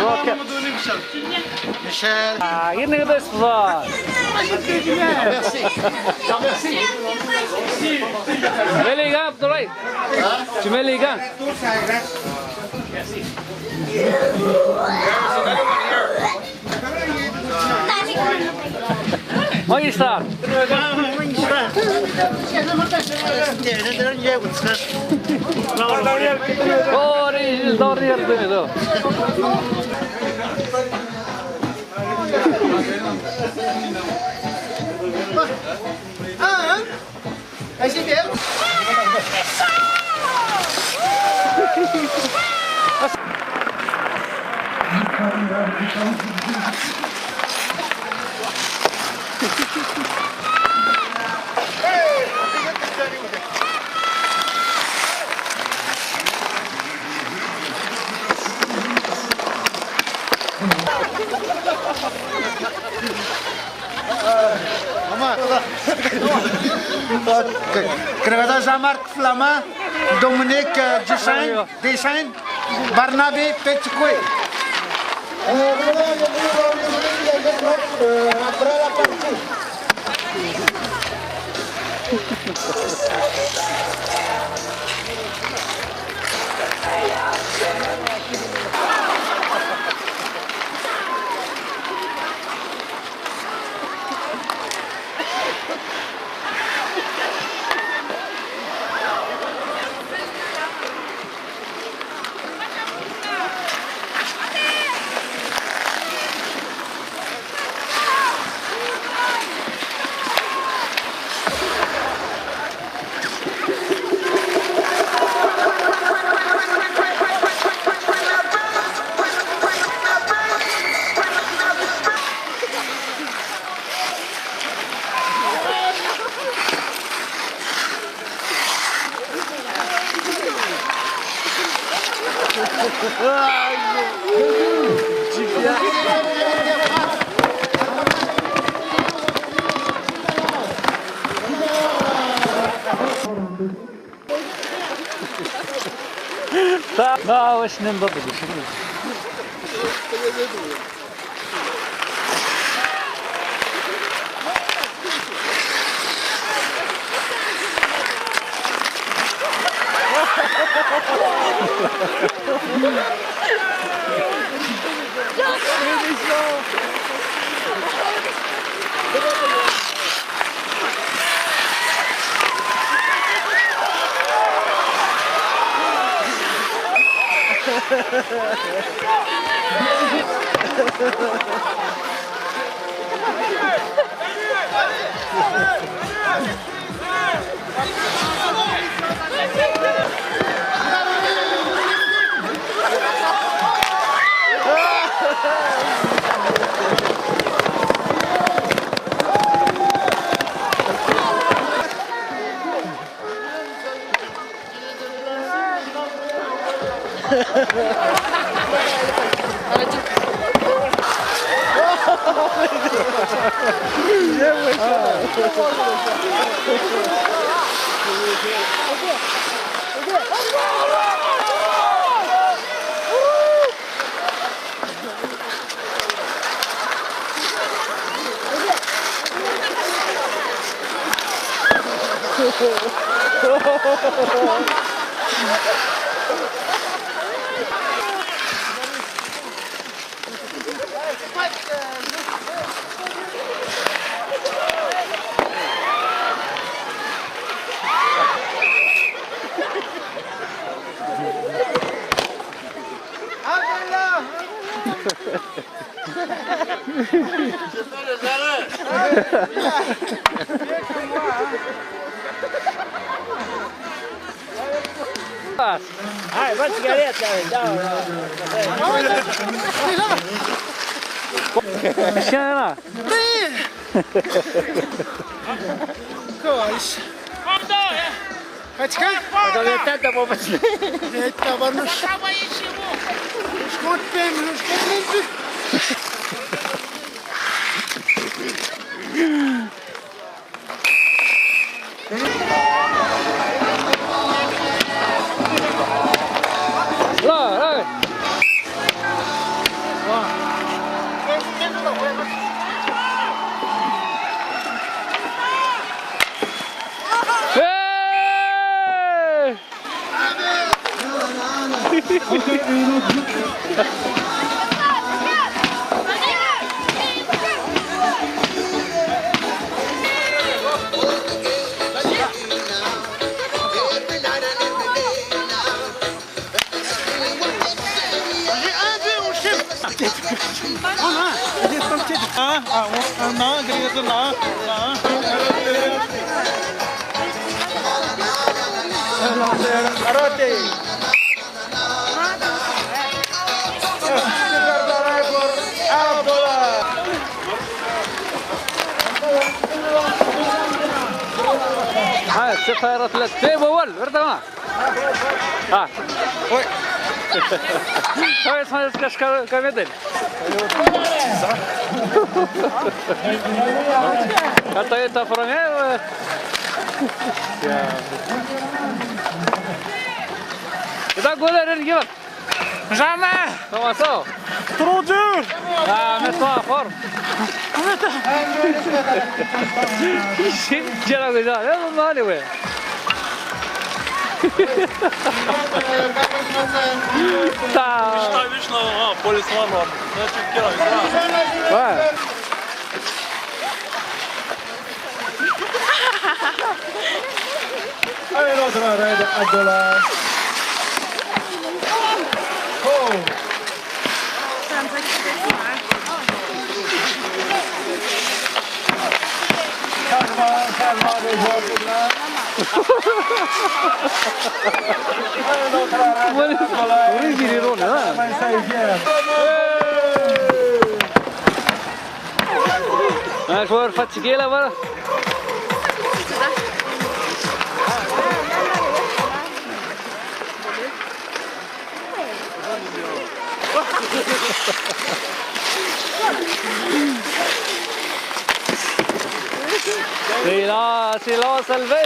Rocket. Michel. Ah, ini udah sponsor. Merci. Merci. Meligan, betul right? Tu Meligan. Magistrar. Doğru yerde o. Aí mesmo. Crevetă Jean-Marc Flamand, Dominic Deschênes, Barnabé Petitcoué. لا وش ننضبط شنو Hai, vai sigareta, Mexendo Coisa. Vai ficar? Vai tanta bomba. Eita, agora não chama aí, chegou. Esconde bem, não esconde bem. هاي السفارة ثلاث تيب أول ورد ما هاي اسمها اسكاش كمدل حتى يتفرمي إذا قولي رنجيبك Jamais! Comment ça? Trop dur! Ah, mets-toi en forme! Tiens la déjà, là on va aller ouais! Staymış lan ha, polis var lan. Ne Türkiye Ouais! Allez, l'autre arrête, Abdullah. Oh! Calma, les joueurs là. Allez, l'autre arrête, Abdullah. Oui, il est drôle, hein? Ça y vient. Un joueur fatigué là-bas? Silence élevé.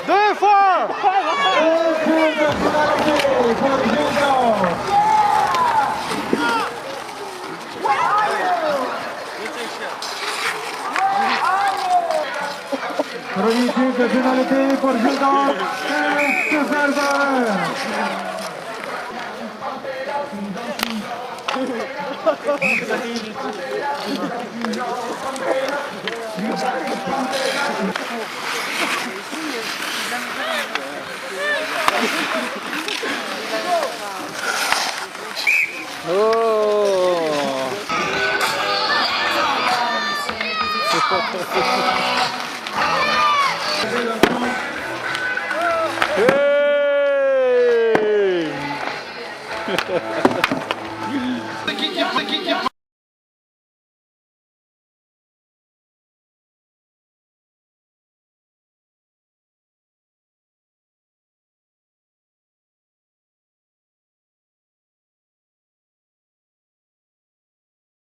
Deux fois! Premier tir de pénalité pour Gildan, 15-0. Oh!